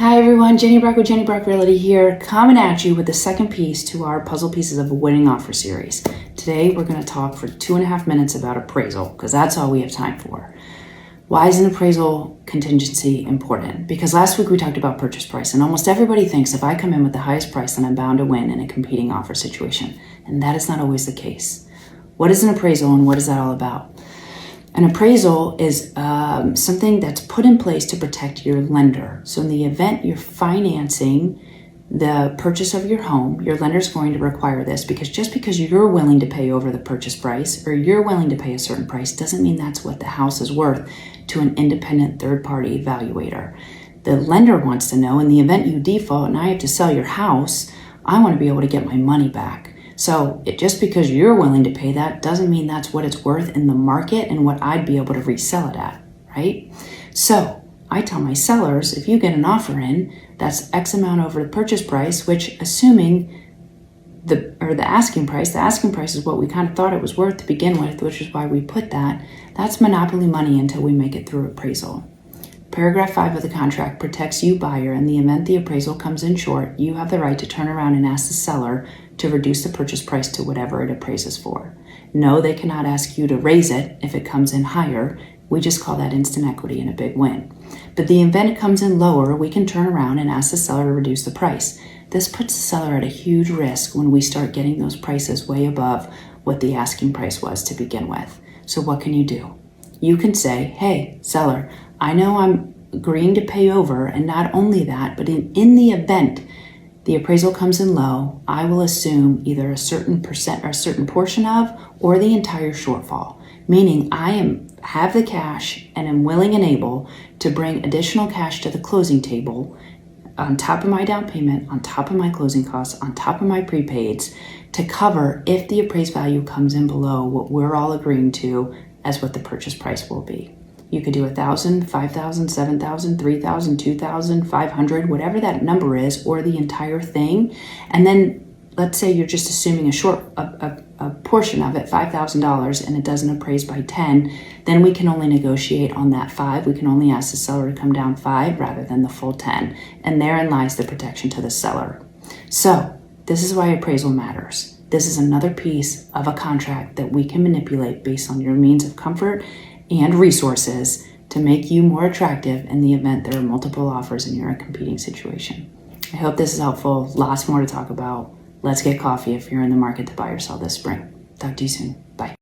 Hi everyone, Jenny Brock with Jenny Brock Realty here, coming at you with the second piece to our puzzle pieces of a winning offer series. Today we're going to talk for 2.5 minutes about appraisal, because that's all we have time for. Why is an appraisal contingency important? Because last week we talked about purchase price, and almost everybody thinks if I come in with the highest price, then I'm bound to win in a competing offer situation. And that is not always the case. What is an appraisal and what is that all about? An appraisal is something that's put in place to protect your lender. So in the event you're financing the purchase of your home, your lender is going to require this, because just because you're willing to pay over the purchase price or you're willing to pay a certain price doesn't mean that's what the house is worth to an independent third-party evaluator. The lender wants to know, in the event you default and I have to sell your house, I want to be able to get my money back. So just because you're willing to pay that doesn't mean that's what it's worth in the market and what I'd be able to resell it at, right? So I tell my sellers, if you get an offer in that's X amount over the purchase price, which assuming the asking price is what we kind of thought it was worth to begin with, which is why we put that, that's monopoly money until we make it through appraisal. Paragraph 5 of the contract protects you, buyer. In the event the appraisal comes in short, you have the right to turn around and ask the seller to reduce the purchase price to whatever it appraises for. No, they cannot ask you to raise it if it comes in higher. We just call that instant equity and a big win. But the event it comes in lower, we can turn around and ask the seller to reduce the price. This puts the seller at a huge risk when we start getting those prices way above what the asking price was to begin with. So what can you do? You can say, hey, seller, I know I'm agreeing to pay over, and not only that, but in the event the appraisal comes in low, I will assume either a certain percent or a certain portion of, or the entire shortfall. Meaning I have the cash and am willing and able to bring additional cash to the closing table on top of my down payment, on top of my closing costs, on top of my prepaids, to cover if the appraised value comes in below what we're all agreeing to as what the purchase price will be. You could do 1,000, 5,000, 7,000, 3,000, 2,000, 500, whatever that number is, or the entire thing. And then let's say you're just assuming a portion of it, $5,000, and it doesn't appraise by 10, then we can only negotiate on that 5. We can only ask the seller to come down 5 rather than the full 10. And therein lies the protection to the seller. So this is why appraisal matters. This is another piece of a contract that we can manipulate based on your means of comfort and resources to make you more attractive in the event there are multiple offers and you're in a competing situation. I hope this is helpful. Lots more to talk about. Let's get coffee if you're in the market to buy or sell this spring. Talk to you soon. Bye.